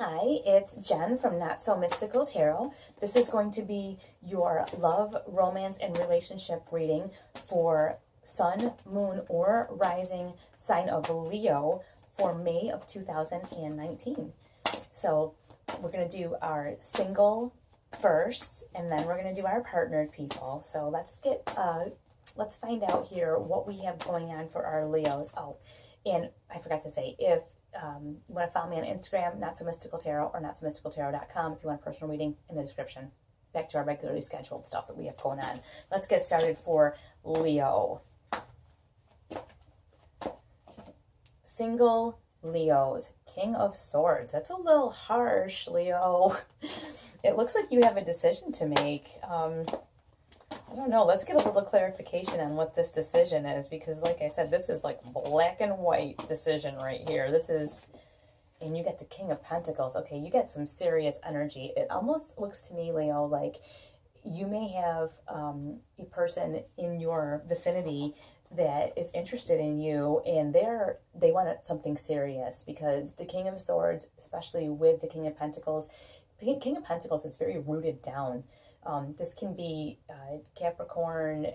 Hi, it's Jen from Not So Mystical Tarot. This is going to be your love, romance, and relationship reading for Sun, Moon, or Rising sign of Leo for May of 2019. So we're going to do our single first, and then we're going to do our partnered people. So let's find out here what we have going on for our Leos. Oh, and I forgot to say, if you want to follow me on Instagram, Not So Mystical Tarot, or notsomysticaltarot.com if you want a personal reading in the description. Back to our regularly scheduled stuff that we have going on. Let's get started for Leo. Single Leos, King of Swords. That's a little harsh, Leo. It looks like you have a decision to make. I don't know. Let's get a little clarification on what this decision is, because like I said, this is like black and white decision right here. This is, and you get the King of Pentacles. Okay, you get some serious energy. It almost looks to me, Leo, like you may have a person in your vicinity that is interested in you, and they want something serious, because the King of Swords, especially with the King of Pentacles, King of Pentacles is very rooted down. This can be Capricorn,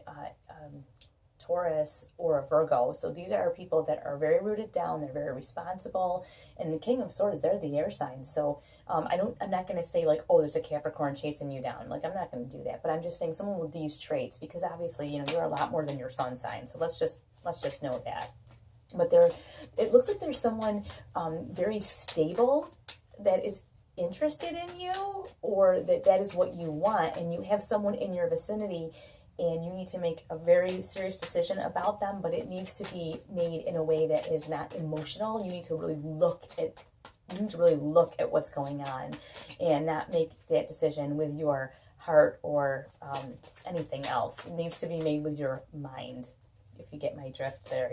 Taurus, or a Virgo. So these are people that are very rooted down. They're very responsible. And the King of Swords, they're the air signs. So I'm not going to say like, oh, there's a Capricorn chasing you down. Like, I'm not going to do that. But I'm just saying someone with these traits, because obviously, you're a lot more than your sun sign. So let's just know that. But it looks like there's someone very stable that is interested in you, or that is what you want, and you have someone in your vicinity and you need to make a very serious decision about them, but it needs to be made in a way that is not emotional. You need to really look at what's going on and not make that decision with your heart or anything else. It needs to be made with your mind, if you get my drift there.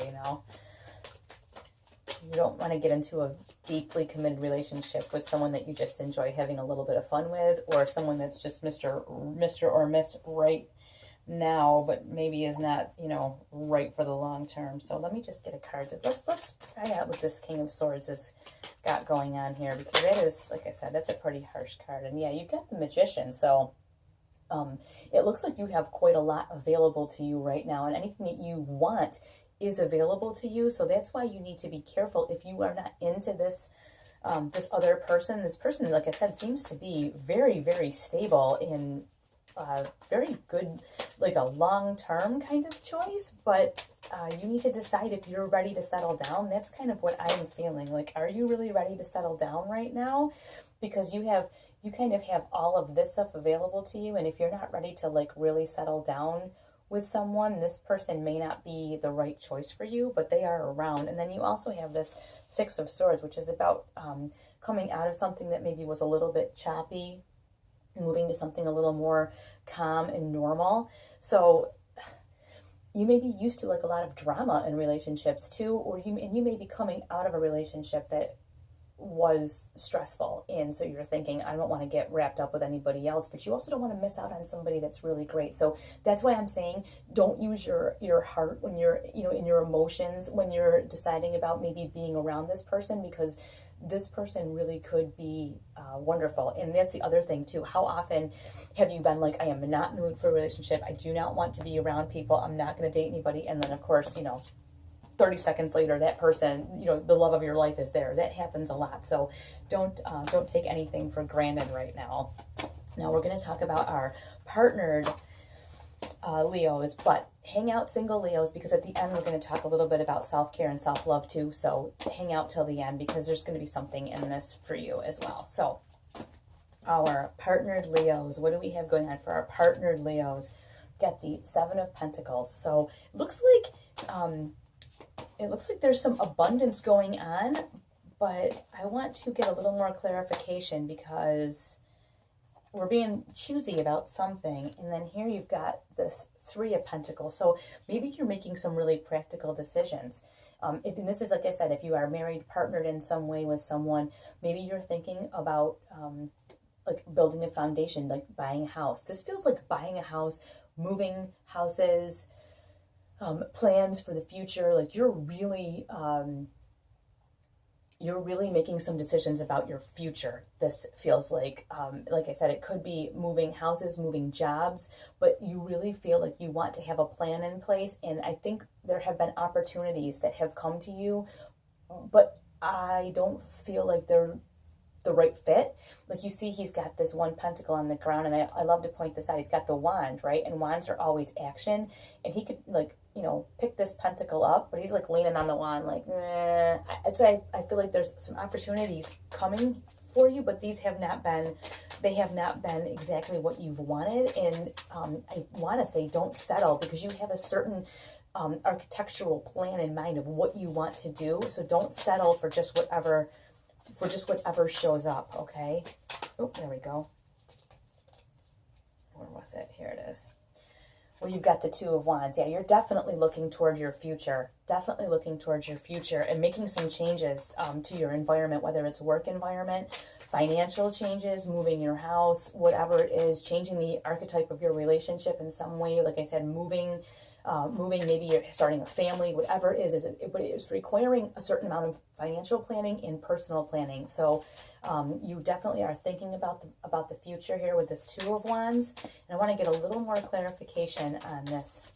You don't want to get into a deeply committed relationship with someone that you just enjoy having a little bit of fun with, or someone that's just Mr. or Miss right now, but maybe is not, right for the long term. So let me just get a card. Let's find out what this King of Swords has got going on here, because that is, like I said, that's a pretty harsh card. And yeah, you've got the Magician. So it looks like you have quite a lot available to you right now, and anything that you want is available to you. So that's why you need to be careful if you are not into this other person. This person, like I said, seems to be very, very stable and very good, like a long-term kind of choice. But you need to decide if you're ready to settle down. That's kind of what I'm feeling. Like, are you really ready to settle down right now? Because you kind of have all of this stuff available to you, and if you're not ready to like really settle down with someone, this person may not be the right choice for you, but they are around. And then you also have this Six of Swords, which is about coming out of something that maybe was a little bit choppy, moving to something a little more calm and normal. So you may be used to like a lot of drama in relationships too, or you may be coming out of a relationship that was stressful, and so you're thinking, I don't want to get wrapped up with anybody else, but you also don't want to miss out on somebody that's really great. So that's why I'm saying, don't use your heart when you're in your emotions when you're deciding about maybe being around this person, because this person really could be wonderful. And that's the other thing too. How often have you been like, I am not in the mood for a relationship, I do not want to be around people, I'm not going to date anybody, and then of course 30 seconds later, that person, the love of your life is there. That happens a lot. So don't take anything for granted right now. Now we're going to talk about our partnered Leos, but hang out, single Leos, because at the end we're going to talk a little bit about self-care and self-love too. So hang out till the end, because there's going to be something in this for you as well. So our partnered Leos, what do we have going on for our partnered Leos? Got the Seven of Pentacles. So it looks like there's some abundance going on, but I want to get a little more clarification, because we're being choosy about something. And then here you've got this Three of Pentacles. So maybe you're making some really practical decisions. And this is, like I said, if you are married, partnered in some way with someone, maybe you're thinking about like building a foundation, like buying a house. This feels like buying a house, moving houses, plans for the future. Like you're really you're really making some decisions about your future. This feels like I said, it could be moving houses, moving jobs, but you really feel like you want to have a plan in place. And I think there have been opportunities that have come to you, but I don't feel like they're the right fit. Like, you see, he's got this one pentacle on the ground, and I love to point this out. He's got the wand, right? And wands are always action. And he could, like, pick this pentacle up, but he's like leaning on the wand, like, nah. So I feel like there's some opportunities coming for you, but they have not been exactly what you've wanted. And I want to say, don't settle, because you have a certain architectural plan in mind of what you want to do. So don't settle for just whatever shows up. Okay. Oh, there we go. Where was it? Here it is. Well, you've got the Two of Wands. Yeah, you're definitely looking toward your future. Definitely looking towards your future and making some changes to your environment, whether it's work environment, financial changes, moving your house, whatever it is, changing the archetype of your relationship in some way. Like I said, moving, maybe you're starting a family, whatever it is, but it's requiring a certain amount of financial planning and personal planning. So you definitely are thinking about the future here with this Two of Wands. And I want to get a little more clarification on this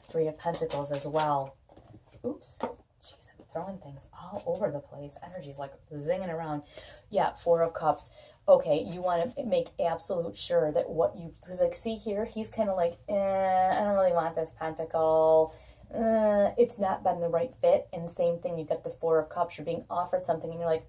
Three of Pentacles as well. Oops. Jeez, I'm throwing things all over the place. Energy's like zinging around. Yeah, Four of Cups. Okay, you want to make absolute sure that because like, see here, he's kind of like, I don't really want this pentacle. It's not been the right fit. And same thing, you've got the Four of Cups. You're being offered something and you're like,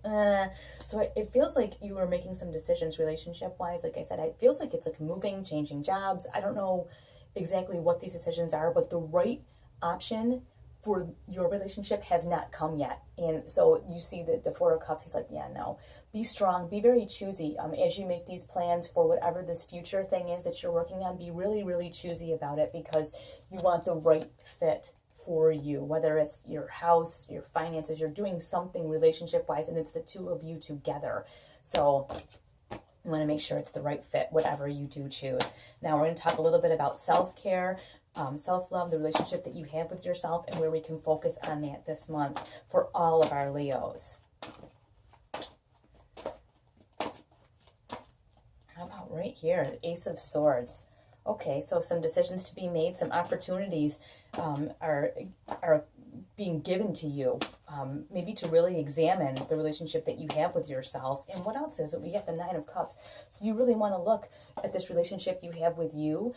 So it feels like you are making some decisions relationship-wise. Like I said, it feels like it's like moving, changing jobs. I don't know exactly what these decisions are, but the right option for your relationship has not come yet. And so you see that the Four of Cups, he's like, yeah, no. Be strong. Be very choosy. As you make these plans for whatever this future thing is that you're working on, be really, really choosy about it, because you want the right fit for you. Whether it's your house, your finances, you're doing something relationship-wise, and it's the two of you together. So you want to make sure it's the right fit, whatever you do choose. Now we're going to talk a little bit about self-care, self-love, the relationship that you have with yourself, and where we can focus on that this month for all of our Leos. How about right here, the Ace of Swords? Okay, so some decisions to be made, some opportunities are being given to you, maybe to really examine the relationship that you have with yourself. And what else is it? We got the Nine of Cups. So you really want to look at this relationship you have with you.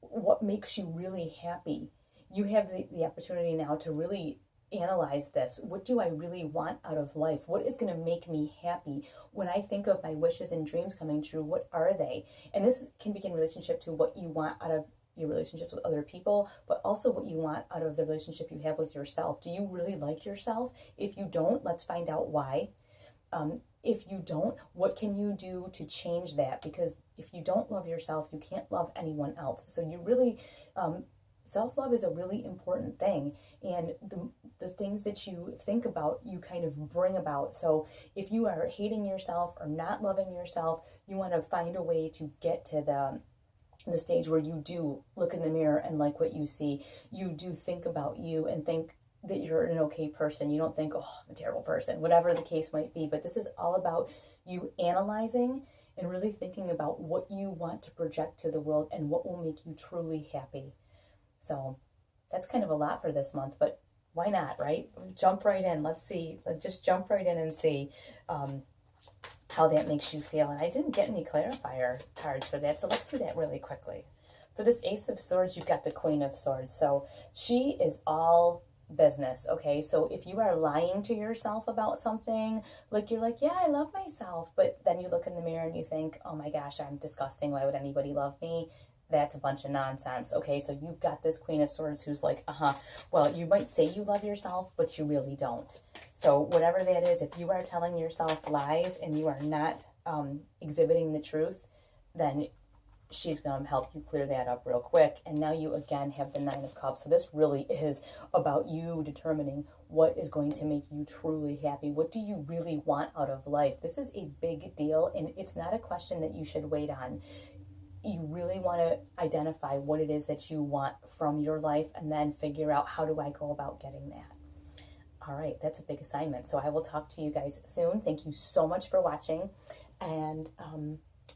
What makes you really happy? You have the opportunity now to really analyze this. What do I really want out of life? What is going to make me happy? When I think of my wishes and dreams coming true, what are they? And this can be in relationship to what you want out of your relationships with other people, but also what you want out of the relationship you have with yourself. Do you really like yourself? If you don't, let's find out why. If you don't, what can you do to change that? Because if you don't love yourself, you can't love anyone else. So you really, self-love is a really important thing. And the things that you think about, you kind of bring about. So if you are hating yourself or not loving yourself, you want to find a way to get to the stage where you do look in the mirror and like what you see. You do think about you and think that you're an okay person. You don't think, oh, I'm a terrible person, whatever the case might be. But this is all about you analyzing and really thinking about what you want to project to the world and what will make you truly happy. So that's kind of a lot for this month, but why not, right? Jump right in. Let's see. Let's just jump right in and see how that makes you feel. And I didn't get any clarifier cards for that, so let's do that really quickly. For this Ace of Swords, you've got the Queen of Swords. So she is all business, okay? So if you are lying to yourself about something, like you're like, yeah, I love myself, but then you look in the mirror and you think, oh my gosh, I'm disgusting. Why would anybody love me? That's a bunch of nonsense, okay? So you've got this Queen of Swords who's like, well, you might say you love yourself, but you really don't. So whatever that is, if you are telling yourself lies and you are not exhibiting the truth, then she's going to help you clear that up real quick. And now you again have the Nine of Cups. So this really is about you determining what is going to make you truly happy. What do you really want out of life? This is a big deal, and it's not a question that you should wait on. You really want to identify what it is that you want from your life and then figure out, how do I go about getting that? All right, that's a big assignment. So I will talk to you guys soon. Thank you so much for watching. And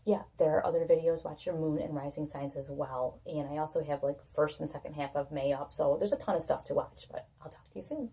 yeah, there are other videos. Watch your moon and rising signs as well. And I also have like first and second half of May up. So there's a ton of stuff to watch, but I'll talk to you soon.